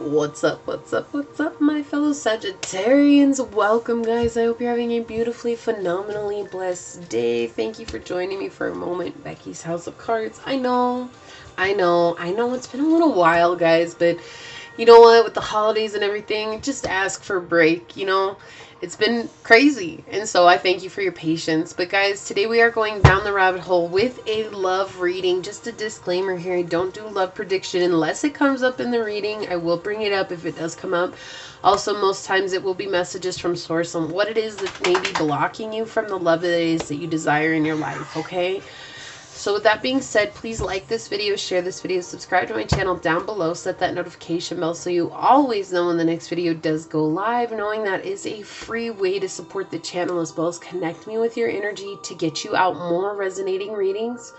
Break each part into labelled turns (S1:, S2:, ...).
S1: What's up, what's up, what's up, my fellow Sagittarians? Welcome, guys. I hope you're having a beautifully, phenomenally blessed day. Thank you for joining me for a moment. Becky's House of Cards. I know it's been a little while, guys, but you know what? With the holidays and everything, just ask for a break, It's been crazy, and so I thank you for your patience. But guys, today we are going down the rabbit hole with a love reading. Just a disclaimer here, I don't do love prediction unless it comes up in the reading. I will bring it up if it does come up. Also, most times it will be messages from source on what it is that may be blocking you from the love that it is that you desire in your life, okay? So with that being said, please like this video, share this video, subscribe to my channel down below, set that notification bell so you always know when the next video does go live, knowing that is a free way to support the channel as well as connect me with your energy to get you out more resonating readings.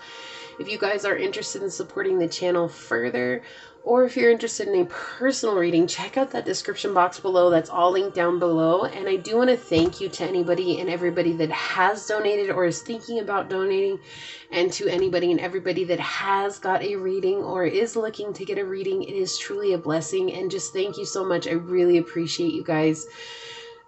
S1: If you guys are interested in supporting the channel further, or if you're interested in a personal reading, check out that description box below. That's all linked down below. And I do want to thank you to anybody and everybody that has donated or is thinking about donating, and to anybody and everybody that has got a reading or is looking to get a reading. It is truly a blessing, and just thank you so much. I really appreciate you guys.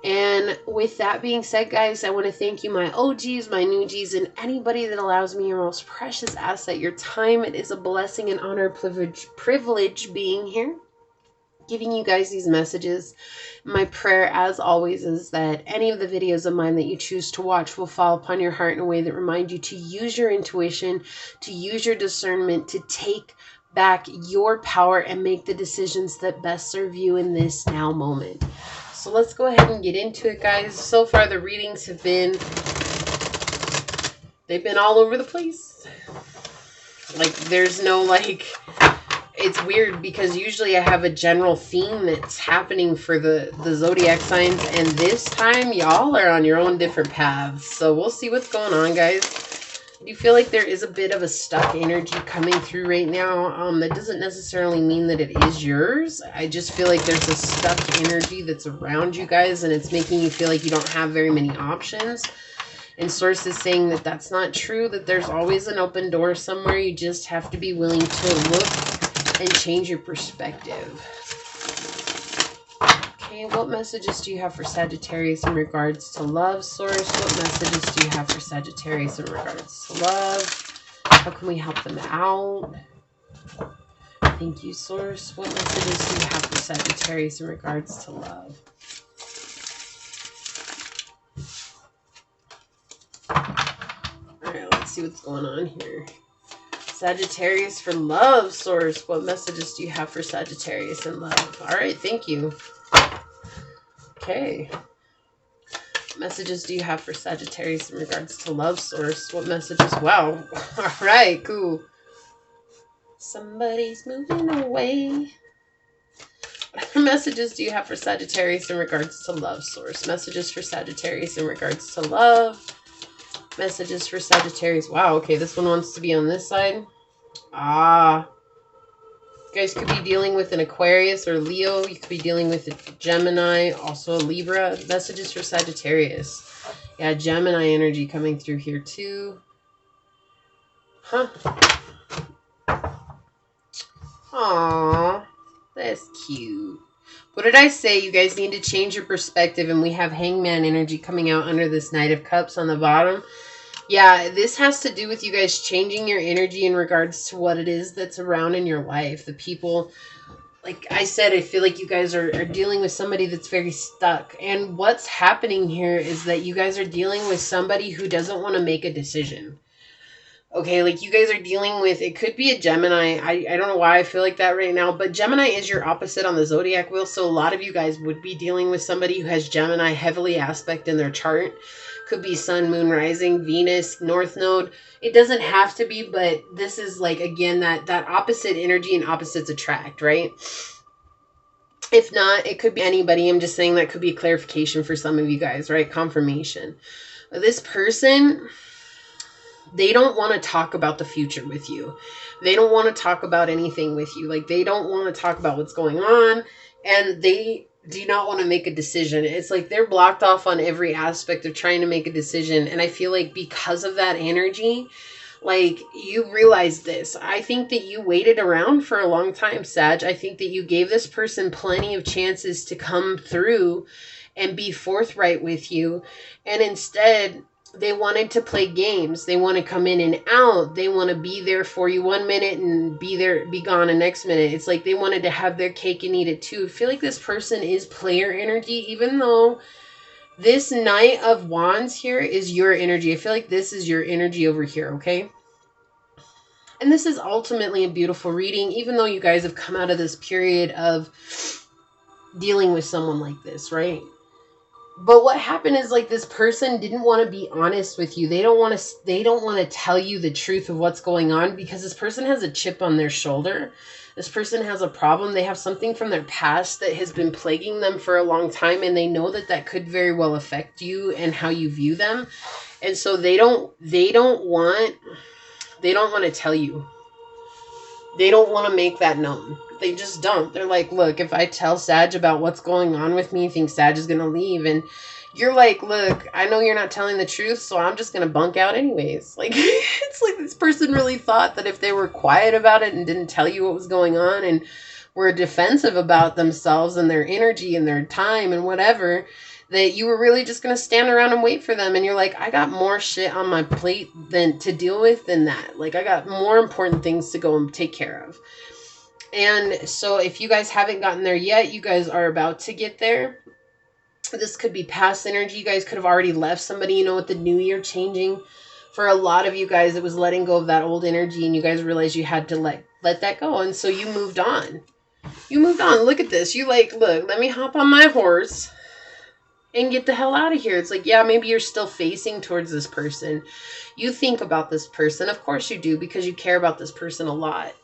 S1: And with that being said, guys, I want to thank you, my OGs, my new Gs, and anybody that allows me your most precious asset, your time. It is a blessing and honor, privilege being here, giving you guys these messages. My prayer, as always, is that any of the videos of mine that you choose to watch will fall upon your heart in a way that reminds you to use your intuition, to use your discernment, to take back your power and make the decisions that best serve you in this now moment. So let's go ahead and get into it, guys. So far, the readings have been, they've been all over the place. Like, there's no, like, it's weird because usually I have a general theme that's happening for the zodiac signs. And this time, y'all are on your own different paths. So we'll see what's going on, guys. Do you feel like there is a bit of a stuck energy coming through right now? That doesn't necessarily mean that it is yours. I just feel like there's a stuck energy that's around you guys, and it's making you feel like you don't have very many options. And source is saying that that's not true, that there's always an open door somewhere. You just have to be willing to look and change your perspective. Okay, what messages do you have for Sagittarius in regards to love, source? What messages do you have for Sagittarius in regards to love? How can we help them out? Thank you, source. What messages do you have for Sagittarius in regards to love? Alright, let's see what's going on here. Sagittarius for love, source. What messages do you have for Sagittarius in love? Alright, thank you. Okay. Messages do you have for Sagittarius in regards to love, source? What messages? Wow. All right, cool. Somebody's moving away. What messages do you have for Sagittarius in regards to love, source? Messages for Sagittarius in regards to love. Messages for Sagittarius. Wow, okay, this one wants to be on this side. Ah. You guys could be dealing with an Aquarius or Leo. You could be dealing with a Gemini, also a Libra. Messages for Sagittarius. Yeah, Gemini energy coming through here too. Huh. Aww. That's cute. What did I say? You guys need to change your perspective, and we have Hangman energy coming out under this Knight of Cups on the bottom. Yeah, this has to do with you guys changing your energy in regards to what it is that's around in your life. The people, like I said, I feel like you guys are dealing with somebody that's very stuck. And what's happening here is that you guys are dealing with somebody who doesn't want to make a decision. Okay, like you guys are dealing with, it could be a Gemini. I don't know why I feel like that right now, but Gemini is your opposite on the zodiac wheel. So a lot of you guys would be dealing with somebody who has Gemini heavily aspect in their chart. Could be Sun, Moon, Rising, Venus, North Node. It doesn't have to be, but this is like, again, that opposite energy and opposites attract, right? If not, it could be anybody. I'm just saying that could be a clarification for some of you guys, right? Confirmation. This person, they don't want to talk about the future with you. They don't want to talk about anything with you. Like, they don't want to talk about what's going on, and they do not want to make a decision. It's like they're blocked off on every aspect of trying to make a decision. And I feel like because of that energy, Like, you realize this. I think that you waited around for a long time, Sag. I think that you gave this person plenty of chances to come through and be forthright with you. And instead, they wanted to play games. They want to come in and out. They want to be there for you 1 minute and be gone the next minute. It's like they wanted to have their cake and eat it too. I feel like this person is player energy, even though this Knight of Wands here is your energy. I feel like this is your energy over here, okay? And this is ultimately a beautiful reading, even though you guys have come out of this period of dealing with someone like this, right? But what happened is, like, this person didn't want to be honest with you. They don't want to tell you the truth of what's going on, because this person has a chip on their shoulder. This person has a problem. They have something from their past that has been plaguing them for a long time, and they know that that could very well affect you and how you view them. And so they don't want to tell you. They don't want to make that known. They just don't. They're like, look, if I tell Sag about what's going on with me, I think Sag is going to leave. And you're like, look, I know you're not telling the truth, so I'm just going to bunk out anyways. Like, it's like this person really thought that if they were quiet about it and didn't tell you what was going on and were defensive about themselves and their energy and their time and whatever, that you were really just going to stand around and wait for them. And you're like, I got more shit on my plate to deal with than that. Like, I got more important things to go and take care of. And so if you guys haven't gotten there yet, you guys are about to get there. This could be past energy. You guys could have already left somebody, you know, with the new year changing. For a lot of you guys, it was letting go of that old energy, and you guys realized you had to let that go. And so you moved on. You moved on. Look at this. You like, look, let me hop on my horse and get the hell out of here. It's like, yeah, maybe you're still facing towards this person. You think about this person. Of course you do, because you care about this person a lot.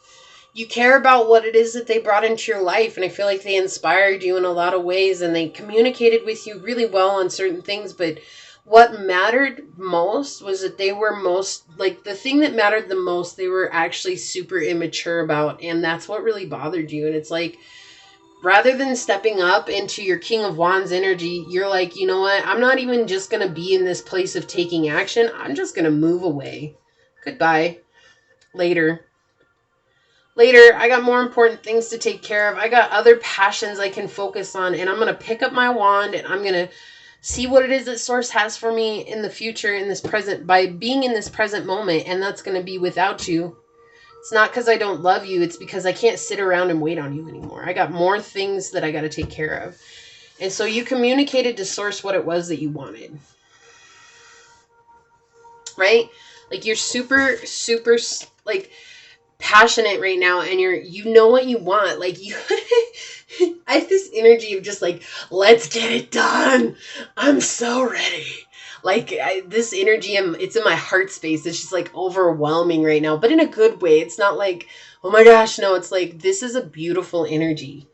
S1: You care about what it is that they brought into your life. And I feel like they inspired you in a lot of ways, and they communicated with you really well on certain things. But what mattered most was that they were the thing that mattered the most, they were actually super immature about. And that's what really bothered you. And it's like, rather than stepping up into your King of Wands energy, you're like, you know what? I'm not even just going to be in this place of taking action. I'm just going to move away. Goodbye. Later. I got more important things to take care of. I got other passions I can focus on, and I'm going to pick up my wand, and I'm going to see what it is that Source has for me in the future, in this present, by being in this present moment. And that's going to be without you. It's not because I don't love you. It's because I can't sit around and wait on you anymore. I got more things that I got to take care of. And so you communicated to Source what it was that you wanted. Right? Like, you're super, super, like, passionate right now, and you know what you want. Like, you I have this energy of just like, let's get it done. I'm so ready. Like, this energy, it's in my heart space. It's just like overwhelming right now, but in a good way. It's not like, oh my gosh, no, it's like, this is a beautiful energy.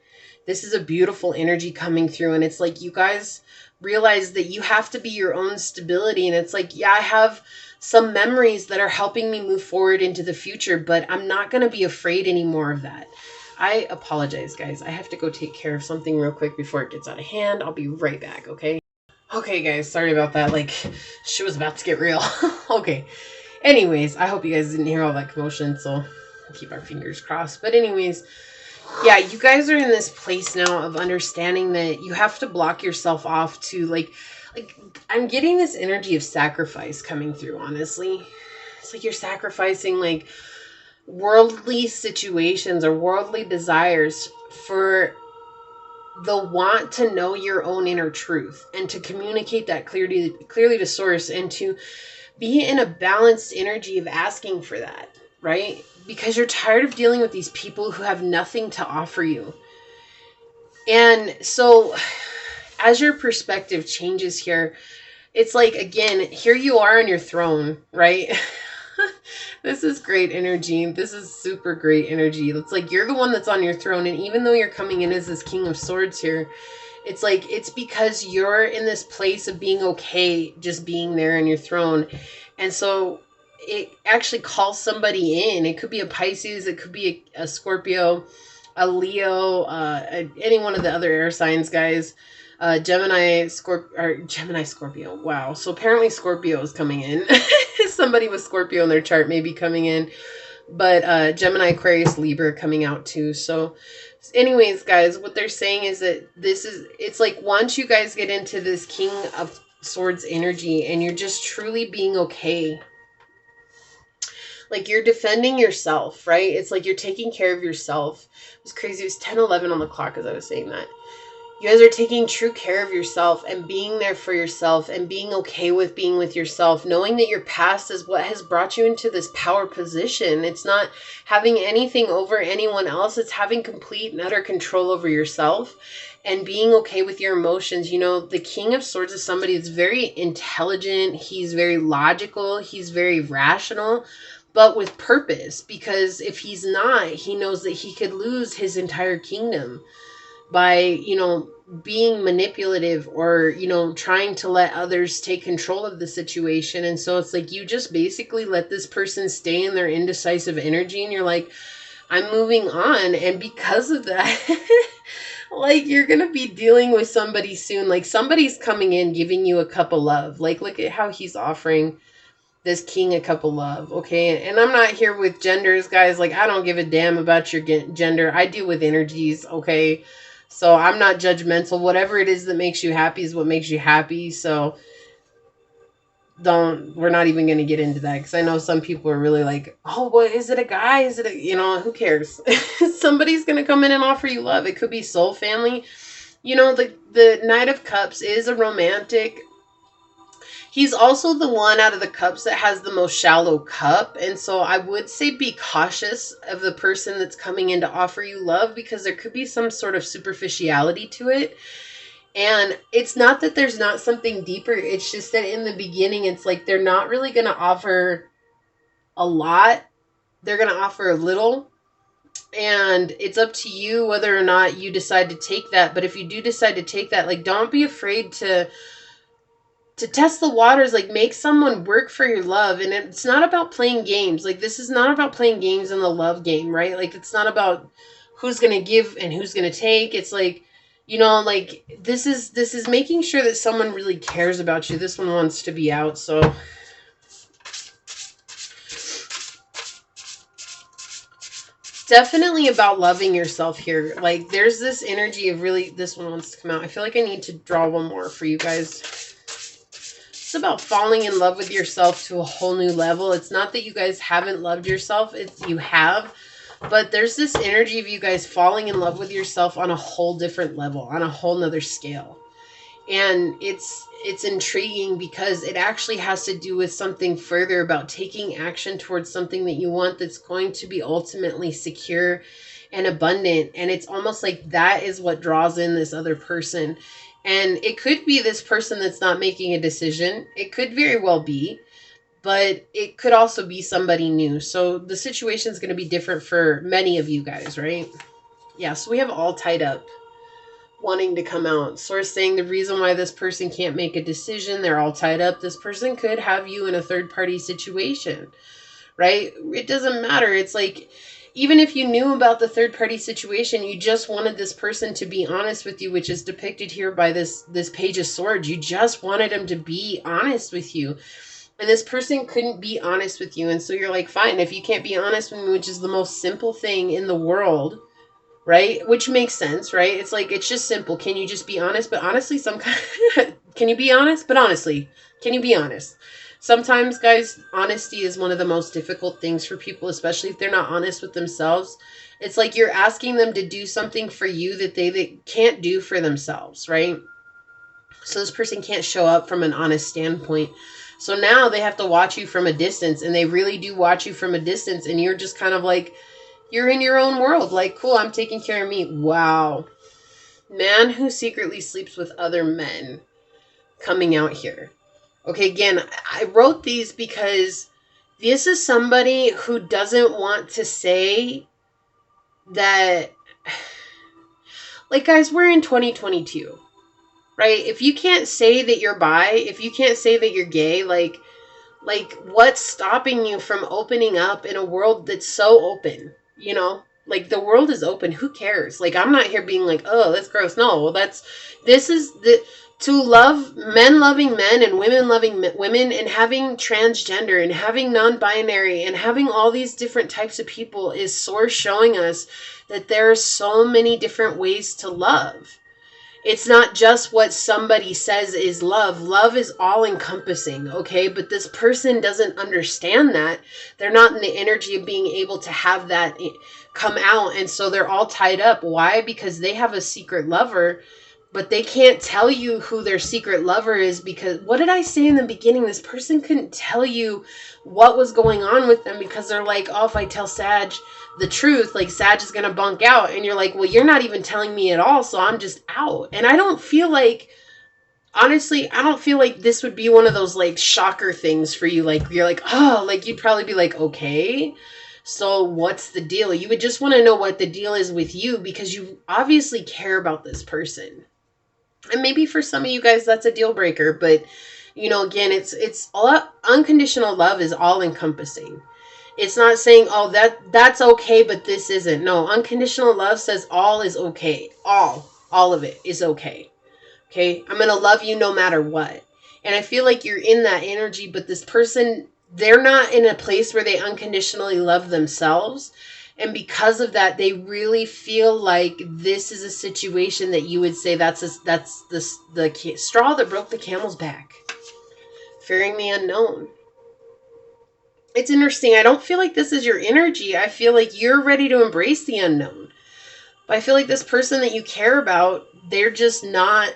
S1: This is a beautiful energy coming through. And it's like, you guys realize that you have to be your own stability. And it's like, yeah, I have some memories that are helping me move forward into the future, but I'm not going to be afraid anymore of that. I apologize, guys. I have to go take care of something real quick before it gets out of hand. I'll be right back, okay? Okay, guys, sorry about that. Like, shit was about to get real. Okay. Anyways, I hope you guys didn't hear all that commotion, so keep our fingers crossed. But anyways, yeah, you guys are in this place now of understanding that you have to block yourself off to, like, I'm getting this energy of sacrifice coming through, honestly. It's like you're sacrificing, like, worldly situations or worldly desires for the want to know your own inner truth and to communicate that clearly to Source, and to be in a balanced energy of asking for that, right? Because you're tired of dealing with these people who have nothing to offer you. And so as your perspective changes here, it's like, again, here you are on your throne, right? This is great energy. This is super great energy. It's like you're the one that's on your throne. And even though you're coming in as this King of Swords here, it's like, it's because you're in this place of being okay just being there on your throne. And so it actually calls somebody in. It could be a Pisces. It could be a Scorpio, a Leo, any one of the other air signs, guys. Gemini, Scorpio. Wow. So apparently Scorpio is coming in. So somebody with Scorpio in their chart may be coming in. But Gemini, Aquarius, Libra coming out too. So anyways, guys, what they're saying is that it's like once you guys get into this King of Swords energy and you're just truly being okay. Like you're defending yourself, right? It's like you're taking care of yourself. It was crazy. It was 10:11 on the clock as I was saying that. You guys are taking true care of yourself and being there for yourself and being okay with being with yourself, knowing that your past is what has brought you into this power position. It's not having anything over anyone else. It's having complete and utter control over yourself and being okay with your emotions. You know, the King of Swords is somebody that's very intelligent. He's very logical. He's very rational, but with purpose, because if he's not, he knows that he could lose his entire kingdom by, you know, being manipulative or, you know, trying to let others take control of the situation. And so it's like you just basically let this person stay in their indecisive energy and you're like, I'm moving on. And because of that, like you're going to be dealing with somebody soon. Like somebody's coming in giving you a cup of love. Like look at how he's offering this king a cup of love. Okay. And I'm not here with genders, guys. Like I don't give a damn about your gender. I deal with energies. Okay. So I'm not judgmental. Whatever it is that makes you happy is what makes you happy. So we're not even going to get into that because I know some people are really like, oh, what is it, a guy? Is it you know, who cares? Somebody's going to come in and offer you love. It could be soul family. You know, the Knight of Cups is a romantic. He's also the one out of the cups that has the most shallow cup. And so I would say be cautious of the person that's coming in to offer you love because there could be some sort of superficiality to it. And it's not that there's not something deeper. It's just that in the beginning, it's like they're not really going to offer a lot. They're going to offer a little. And it's up to you whether or not you decide to take that. But if you do decide to take that, like don't be afraid to test the waters, like make someone work for your love. And it's not about playing games. Like this is not about playing games in the love game, right? Like it's not about who's going to give and who's going to take. It's like, you know, like this is making sure that someone really cares about you. This one wants to be out. So definitely about loving yourself here. Like there's this energy of really, this one wants to come out. I feel like I need to draw one more for you guys. It's about falling in love with yourself to a whole new level. It's not that you guys haven't loved yourself. You have. But there's this energy of you guys falling in love with yourself on a whole different level, on a whole nother scale. And it's intriguing because it actually has to do with something further about taking action towards something that you want that's going to be ultimately secure and abundant. And it's almost like that is what draws in this other person. And it could be this person that's not making a decision. It could very well be. But it could also be somebody new. So the situation is going to be different for many of you guys, right? Yeah, so we have all tied up wanting to come out. So we're saying the reason why this person can't make a decision, they're all tied up. This person could have you in a third-party situation, right? It doesn't matter. It's like, even if you knew about the third-party situation, you just wanted this person to be honest with you, which is depicted here by this Page of Swords. You just wanted them to be honest with you. And this person couldn't be honest with you. And so you're like, fine, if you can't be honest with me, which is the most simple thing in the world, right? Which makes sense, right? It's like, it's just simple. Can you just be honest? But honestly, can you be honest? But honestly, can you be honest? Sometimes, guys, honesty is one of the most difficult things for people, especially if they're not honest with themselves. It's like you're asking them to do something for you that they can't do for themselves, right? So this person can't show up from an honest standpoint. So now they have to watch you from a distance, and they really do watch you from a distance, and you're just kind of like, you're in your own world. Like, cool, I'm taking care of me. Wow. Man who secretly sleeps with other men coming out here. Okay, again, I wrote these because this is somebody who doesn't want to say that, like, guys, we're in 2022. Right? If you can't say that you're bi, if you can't say that you're gay, like what's stopping you from opening up in a world that's so open? You know, like the world is open. Who cares? Like, I'm not here being like, oh, that's gross. No, this is To love men loving men and women loving women and having transgender and having non-binary and having all these different types of people is Source showing us that there are so many different ways to love. It's not just what somebody says is love. Love is all encompassing, okay? But this person doesn't understand that. They're not in the energy of being able to have that come out. And so they're all tied up. Why? Because they have a secret lover, but they can't tell you who their secret lover is, because what did I say in the beginning? This person couldn't tell you what was going on with them because they're like, oh, if I tell Sag the truth, like Sag is going to bunk out. And you're like, well, you're not even telling me at all. So I'm just out. And I don't feel like, honestly, I don't feel like this would be one of those like shocker things for you. Like you're like, oh, like you'd probably be like, okay, so what's the deal? You would just want to know what the deal is with you because you obviously care about this person. And maybe for some of you guys, that's a deal breaker. But, you know, again, it's all unconditional love is all encompassing. It's not saying, oh, that's okay, but this isn't. No, unconditional love says all is okay. All of it is okay. Okay. I'm going to love you no matter what. And I feel like you're in that energy, but this person, they're not in a place where they unconditionally love themselves. And because of that, they really feel like this is a situation that you would say that's the straw that broke the camel's back. Fearing the unknown. It's interesting. I don't feel like this is your energy. I feel like you're ready to embrace the unknown. But I feel like this person that you care about, they're just not,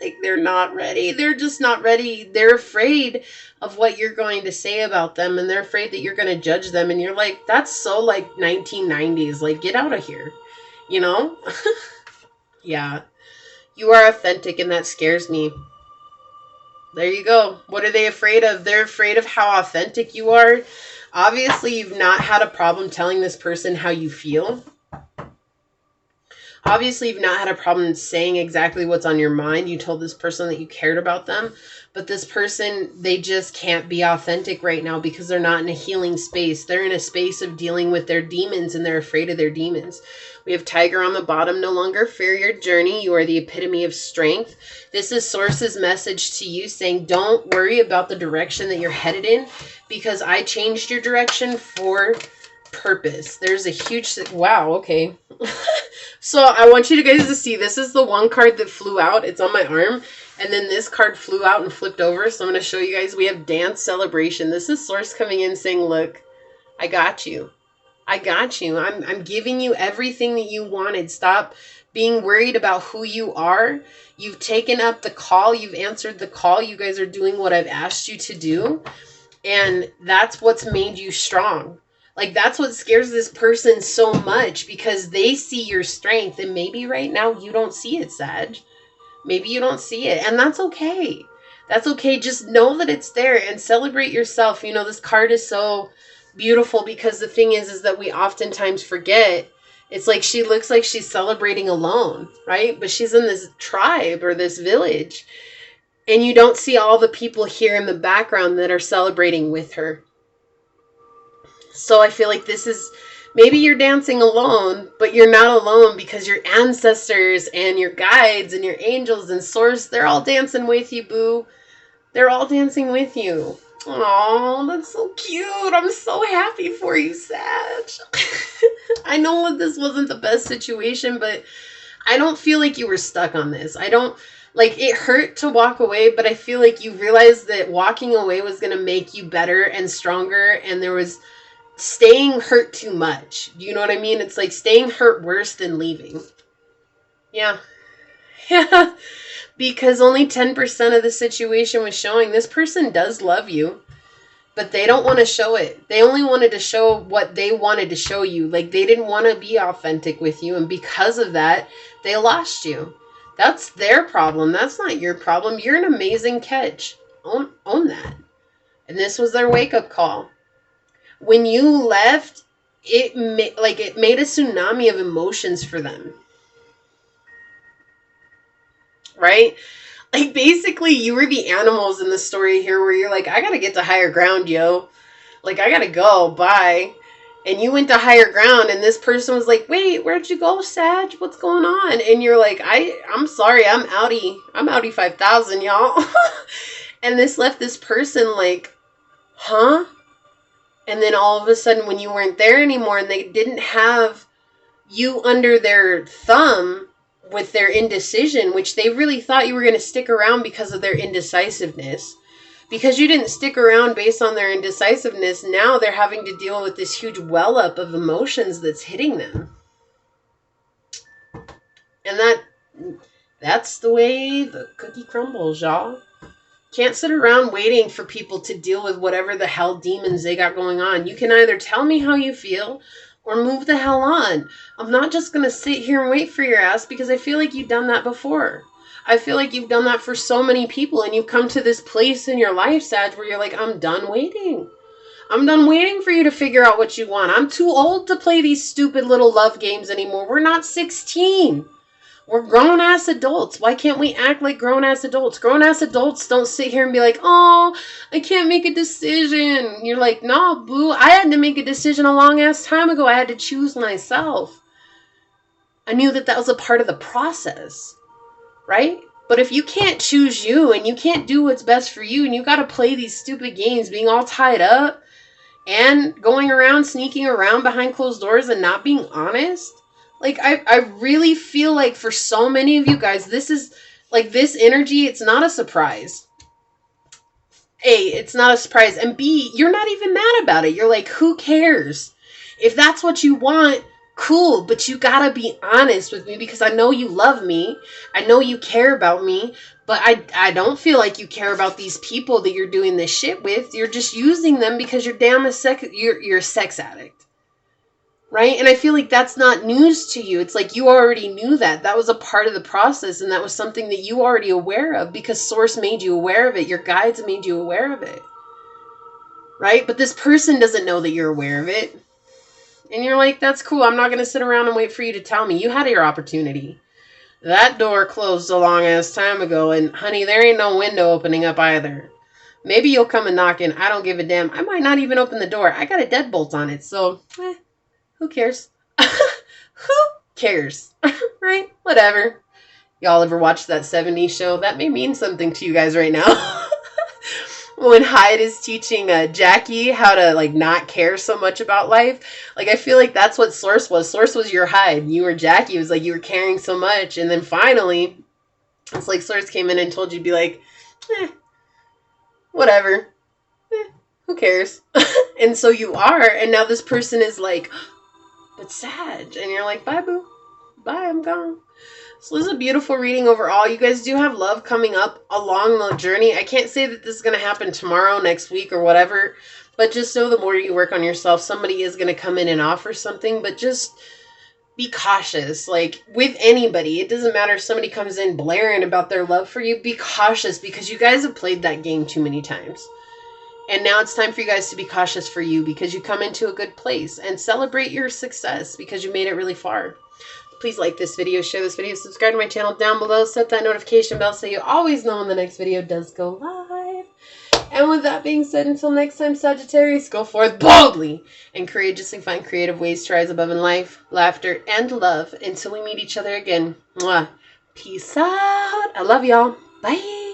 S1: like they're not ready. They're just not ready. They're afraid of what you're going to say about them. And they're afraid that you're going to judge them. And you're like, that's so like 1990s. Like, get out of here. You know? Yeah. You are authentic and that scares me. There you go. What are they afraid of? They're afraid of how authentic you are. Obviously, you've not had a problem telling this person how you feel. Obviously, you've not had a problem saying exactly what's on your mind. You told this person that you cared about them. But this person, they just can't be authentic right now because they're not in a healing space. They're in a space of dealing with their demons and they're afraid of their demons. We have Tiger on the bottom. No longer fear your journey. You are the epitome of strength. This is Source's message to you saying, don't worry about the direction that you're headed in because I changed your direction for purpose. There's a huge, wow, okay. So I want you guys to see, this is the one card that flew out. It's on my arm. And then this card flew out and flipped over. So I'm going to show you guys, we have dance celebration. This is Source coming in saying, look, I got you. I got you. I'm giving you everything that you wanted. Stop being worried about who you are. You've taken up the call. You've answered the call. You guys are doing what I've asked you to do. And that's what's made you strong. Like, that's what scares this person so much because they see your strength. And maybe right now you don't see it, Sag. Maybe you don't see it. And that's okay. That's okay. Just know that it's there and celebrate yourself. You know, this card is so beautiful because the thing is that we oftentimes forget. It's like she looks like she's celebrating alone, right? But she's in this tribe or this village. And you don't see all the people here in the background that are celebrating with her. So I feel like this is, maybe you're dancing alone, but you're not alone because your ancestors and your guides and your angels and Source, they're all dancing with you, boo. They're all dancing with you. Oh, that's so cute. I'm so happy for you, Sag. I know this wasn't the best situation, but I don't feel like you were stuck on this. I don't, like, it hurt to walk away, but I feel like you realized that walking away was going to make you better and stronger, and there was staying hurt too much. You know what I mean? It's like staying hurt worse than leaving. Yeah. Yeah. Because only 10% of the situation was showing this person does love you, but they don't want to show it. They only wanted to show what they wanted to show you. Like, they didn't want to be authentic with you. And because of that, they lost you. That's their problem. That's not your problem. You're an amazing catch. Own that. And this was their wake-up call. When you left, it made a tsunami of emotions for them. Right? Like, basically, you were the animals in the story here where you're like, I gotta get to higher ground, yo. Like, I gotta go. Bye. And you went to higher ground, and this person was like, wait, where'd you go, Sag? What's going on? And you're like, I'm sorry, I'm outie 5,000, y'all. And this left this person like, huh? And then all of a sudden, when you weren't there anymore and they didn't have you under their thumb with their indecision, which they really thought you were going to stick around because of their indecisiveness, because you didn't stick around based on their indecisiveness, now they're having to deal with this huge well up of emotions that's hitting them. And that's the way the cookie crumbles, y'all. Can't sit around waiting for people to deal with whatever the hell demons they got going on. You can either tell me how you feel or move the hell on. I'm not just going to sit here and wait for your ass, because I feel like you've done that before. I feel like you've done that for so many people, and you've come to this place in your life, Sag, where you're like, I'm done waiting. I'm done waiting for you to figure out what you want. I'm too old to play these stupid little love games anymore. We're not 16. We're grown-ass adults. Why can't we act like grown-ass adults? Grown-ass adults don't sit here and be like, oh, I can't make a decision. You're like, nah, boo. I had to make a decision a long-ass time ago. I had to choose myself. I knew that was a part of the process, right? But if you can't choose you and you can't do what's best for you, and you got to play these stupid games, being all tied up and going around, sneaking around behind closed doors and not being honest, like, I really feel like for so many of you guys, this is, like, this energy, it's not a surprise. A, it's not a surprise. And B, you're not even mad about it. You're like, who cares? If that's what you want, cool. But you gotta be honest with me, because I know you love me. I know you care about me. But I don't feel like you care about these people that you're doing this shit with. You're just using them because you're you're a sex addict. Right? And I feel like that's not news to you. It's like you already knew that. That was a part of the process, and that was something that you already aware of because Source made you aware of it. Your guides made you aware of it. Right? But this person doesn't know that you're aware of it. And you're like, that's cool. I'm not going to sit around and wait for you to tell me. You had your opportunity. That door closed a long ass time ago, and honey, there ain't no window opening up either. Maybe you'll come and knock in. I don't give a damn. I might not even open the door. I got a deadbolt on it, so who cares? Who cares? Right? Whatever. Y'all ever watched that 70s show? That may mean something to you guys right now. When Hyde is teaching Jackie how to, like, not care so much about life. Like, I feel like that's what Source was. Source was your Hyde. You were Jackie. It was like you were caring so much. And then finally, it's like Source came in and told you to be like, whatever. Who cares? And so you are. And now this person is like, but Sag. And you're like, bye, boo. Bye, I'm gone. So this is a beautiful reading overall. You guys do have love coming up along the journey. I can't say that this is going to happen tomorrow, next week, or whatever. But just know the more you work on yourself, somebody is going to come in and offer something. But just be cautious. Like, with anybody, it doesn't matter if somebody comes in blaring about their love for you. Be cautious, because you guys have played that game too many times. And now it's time for you guys to be cautious for you, because you come into a good place. And celebrate your success, because you made it really far. Please like this video, share this video, subscribe to my channel down below, set that notification bell so you always know when the next video does go live. And with that being said, until next time, Sagittarius, go forth boldly and courageously find creative ways to rise above in life, laughter, and love until we meet each other again. Mwah. Peace out. I love y'all. Bye.